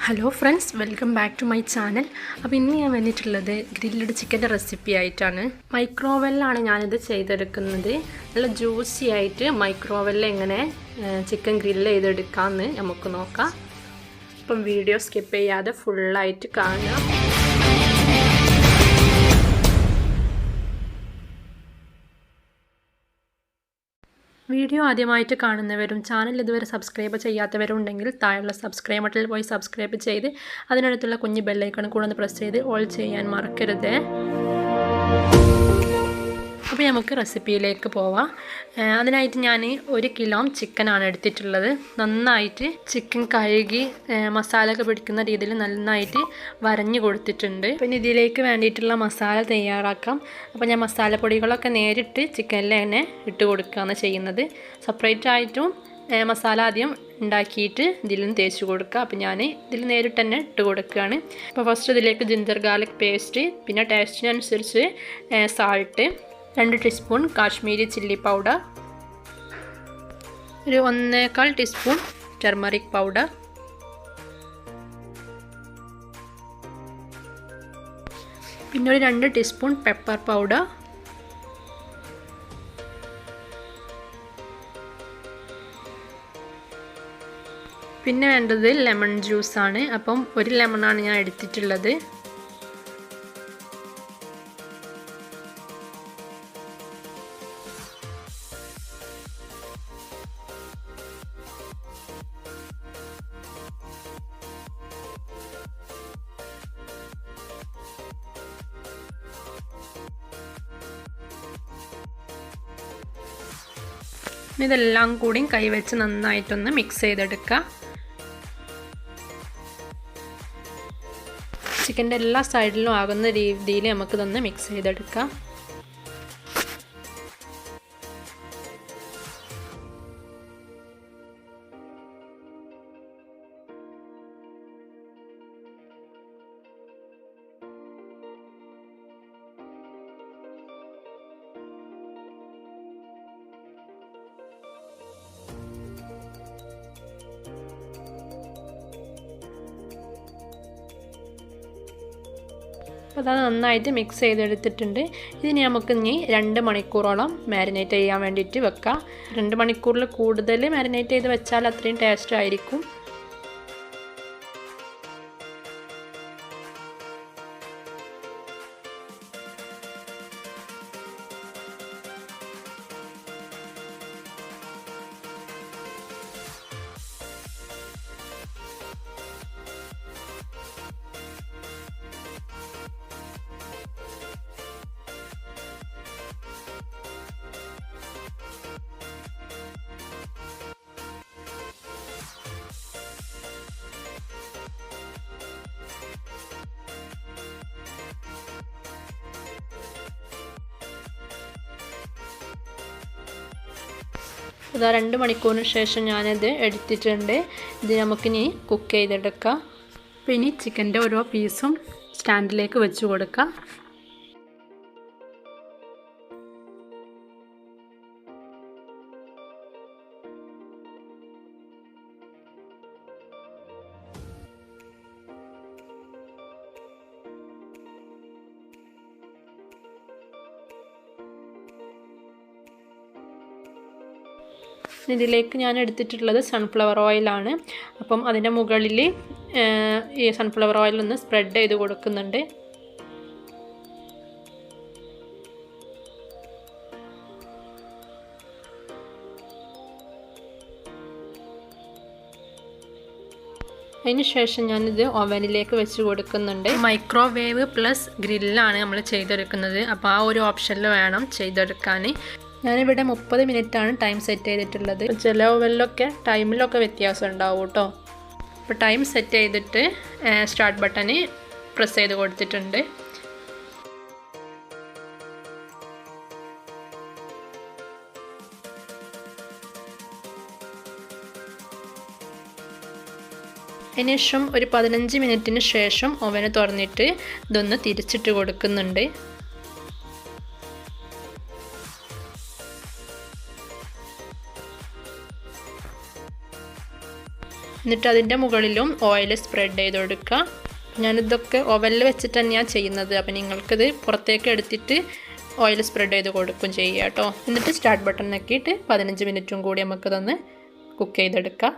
Hello friends, welcome back to my channel. അപ്പോൾ ഇന്ന് ഞാൻ വന്നിട്ടുള്ളത് ഗ്രില്ലഡ് ചിക്കൻ്റെ റെസിപ്പി ആയിട്ടാണ്. മൈക്രോവെല്ലാണ് ഞാനിത് ചെയ്തെടുക്കുന്നത്. നല്ല ജ്യൂസി ആയിട്ട് മൈക്രോവെല്ലിൽ എങ്ങനെ ചിക്കൻ ഗ്രില്ല് ചെയ്തെടുക്കാമെന്ന് നമുക്ക് നോക്കാം. അപ്പം വീഡിയോ സ്കിപ്പ് ചെയ്യാതെ ഫുള്ളായിട്ട് കാണാം. വീഡിയോ ആദ്യമായിട്ട് കാണുന്നവരും ചാനൽ ഇതുവരെ സബ്സ്ക്രൈബ് ചെയ്യാത്തവരും ഉണ്ടെങ്കിൽ താഴെയുള്ള സബ്സ്ക്രൈബ് ബട്ടണിൽ പോയി സബ്സ്ക്രൈബ് ചെയ്ത് അതിനടുത്തുള്ള കുഞ്ഞ് ബെല്ലൈക്കൺ കൂടെ ഒന്ന് പ്രസ് ചെയ്ത് ഓൾ ചെയ്യാൻ മറക്കരുത്. അപ്പോൾ നമുക്ക് റെസിപ്പിയിലേക്ക് പോവാം. അതിനായിട്ട് ഞാൻ 1 കിലോ ചിക്കനാണ് എടുത്തിട്ടുള്ളത്. നന്നായിട്ട് ചിക്കൻ കഴുകി മസാലയൊക്കെ പിടിക്കുന്ന രീതിയിൽ നന്നായിട്ട് വരഞ്ഞു കൊടുത്തിട്ടുണ്ട്. പിന്നെ ഇതിലേക്ക് വേണ്ടിയിട്ടുള്ള മസാല തയ്യാറാക്കാം. അപ്പോൾ ഞാൻ മസാലപ്പൊടികളൊക്കെ നേരിട്ട് ചിക്കനിൽ തന്നെ ഇട്ട് കൊടുക്കുകയാണ് ചെയ്യുന്നത്. സെപ്പറേറ്റ് ആയിട്ടും മസാല ആദ്യം ഉണ്ടാക്കിയിട്ട് ഇതിലും തേച്ച് കൊടുക്കുക. അപ്പോൾ ഞാൻ ഇതിൽ നേരിട്ട് തന്നെ ഇട്ട് കൊടുക്കുകയാണ്. അപ്പോൾ ഫസ്റ്റ് ഇതിലേക്ക് ജിഞ്ചർ ഗാർലിക് പേസ്റ്റ്, പിന്നെ ടേസ്റ്റിനനുസരിച്ച് salt, 2 teaspoon Kashmiri chilli powder, ഒരു 1/4 ടീസ്പൂൺ ടർമറിക് പൗഡർ, പിന്നെ ഒരു 2 ടീസ്പൂൺ പെപ്പർ പൗഡർ, പിന്നെ വേണ്ടത് ലെമൺ ജ്യൂസാണ്. അപ്പം 1 ലെമണാണ് ഞാൻ എടുത്തിട്ടുള്ളത്. ഇതെല്ലാം കൂടി കൈവച്ച് നന്നായിട്ടൊന്ന് മിക്സ് ചെയ്തെടുക്കുക. ചിക്കൻ്റെ എല്ലാ സൈഡിലും ആകുന്ന രീതിയിൽ നമുക്കിതൊന്ന് മിക്സ് ചെയ്തെടുക്കാം. അപ്പോൾ അത് നന്നായിട്ട് മിക്സ് ചെയ്തെടുത്തിട്ടുണ്ട്. ഇതിന് നമുക്ക് ഇനി 2 മണിക്കൂറോളം മാരിനേറ്റ് ചെയ്യാൻ വേണ്ടിയിട്ട് വെക്കാം. 2 മണിക്കൂറിൽ കൂടുതൽ മാരിനേറ്റ് ചെയ്ത് വെച്ചാൽ അത്രയും ടേസ്റ്റ് ആയിരിക്കും. ഇതാ 2 മണിക്കൂറിന് ശേഷം ഞാനിത് എടുത്തിട്ടുണ്ട്. ഇത് നമുക്കിനി കുക്ക് ചെയ്തെടുക്കാം. അപ്പോൾ ഇനി ചിക്കൻ്റെ ഓരോ പീസും സ്റ്റാൻഡിലേക്ക് വെച്ച് കൊടുക്കാം. ഇതിലേക്ക് ഞാൻ എടുത്തിട്ടുള്ളത് സൺഫ്ലവർ ഓയിലാണ്. അപ്പം അതിൻ്റെ മുകളിൽ ഈ സൺഫ്ലവർ ഓയിൽ ഒന്ന് സ്പ്രെഡ് ചെയ്ത് കൊടുക്കുന്നുണ്ട്. അതിന് ശേഷം ഞാനിത് ഓവനിലേക്ക് വെച്ച് കൊടുക്കുന്നുണ്ട്. മൈക്രോവേവ് പ്ലസ് ഗ്രില്ലാണ് നമ്മൾ ചെയ്തെടുക്കുന്നത്. അപ്പോൾ ആ ഒരു ഓപ്ഷനിൽ വേണം ചെയ്തെടുക്കാൻ. ഞാനിവിടെ 30 മിനിറ്റാണ് ടൈം സെറ്റ് ചെയ്തിട്ടുള്ളത്. ചില ഓവനിലൊക്കെ ടൈമിലൊക്കെ വ്യത്യാസം ഉണ്ടാവും കേട്ടോ. അപ്പോൾ ടൈം സെറ്റ് ചെയ്തിട്ട് സ്റ്റാർട്ട് ബട്ടൺ പ്രസ് ചെയ്ത് കൊടുത്തിട്ടുണ്ട്. അതിനുശേഷം ഒരു 15 മിനിറ്റിന് ശേഷം ഓവന് തുറന്നിട്ട് ഇതൊന്ന് തിരിച്ചിട്ട് കൊടുക്കുന്നുണ്ട്. എന്നിട്ട് അതിൻ്റെ മുകളിലും ഓയിൽ സ്പ്രെഡ് ചെയ്ത് കൊടുക്കുക. ഞാനിതൊക്കെ ഓവനിൽ വെച്ചിട്ട് തന്നെയാണ് ചെയ്യുന്നത്. അപ്പോൾ നിങ്ങൾക്കിത് പുറത്തേക്ക് എടുത്തിട്ട് ഓയിൽ സ്പ്രെഡ് ചെയ്ത് കൊടുക്കും ചെയ്യുക കേട്ടോ. എന്നിട്ട് സ്റ്റാർട്ട് ബട്ടൺ നോക്കിയിട്ട് 15 മിനിറ്റും കൂടി നമുക്കിതൊന്ന് കുക്ക് ചെയ്തെടുക്കാം.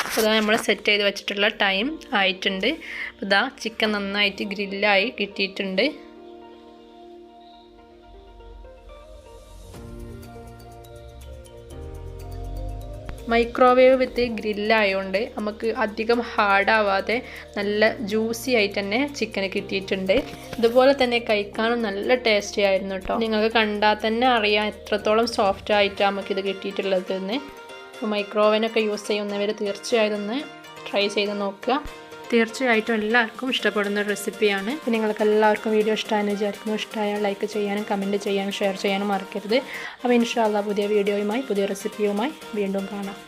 അപ്പോൾ ഇതാ നമ്മൾ സെറ്റ് ചെയ്ത് വെച്ചിട്ടുള്ള ടൈം ആയിട്ടുണ്ട്. അപ്പോൾ ഇതാ ചിക്കൻ നന്നായിട്ട് ഗ്രില്ലായി കിട്ടിയിട്ടുണ്ട്. മൈക്രോവേവ് വിത്ത് ഗ്രില്ലായതുകൊണ്ട് നമുക്ക് അധികം ഹാർഡാവാതെ നല്ല ജ്യൂസി ആയിട്ട് തന്നെ ചിക്കൻ കിട്ടിയിട്ടുണ്ട്. ഇതുപോലെ തന്നെ കഴിക്കാനും നല്ല ടേസ്റ്റി ആയിരുന്നു കേട്ടോ. നിങ്ങൾക്ക് കണ്ടാൽ തന്നെ അറിയാം എത്രത്തോളം സോഫ്റ്റ് ആയിട്ടാണ് നമുക്കിത് കിട്ടിയിട്ടുള്ളത് എന്ന്. മൈക്രോവേവനൊക്കെ യൂസ് ചെയ്യുന്നവർ തീർച്ചയായും ഒന്ന് ട്രൈ ചെയ്ത് നോക്കുക. തീർച്ചയായിട്ടും എല്ലാവർക്കും ഇഷ്ടപ്പെടുന്ന റെസിപ്പിയാണ്. അപ്പോൾ നിങ്ങൾക്ക് എല്ലാവർക്കും വീഡിയോ ഇഷ്ടമായെന്ന് വിചാരിക്കുന്നു. ഇഷ്ടമായാൽ ലൈക്ക് ചെയ്യാനും കമൻറ്റ് ചെയ്യാനും ഷെയർ ചെയ്യാനും മറക്കരുത്. അപ്പോൾ ഇൻഷാ അല്ലാഹ് പുതിയ വീഡിയോയുമായി പുതിയ റെസിപ്പിയുമായി വീണ്ടും കാണാം.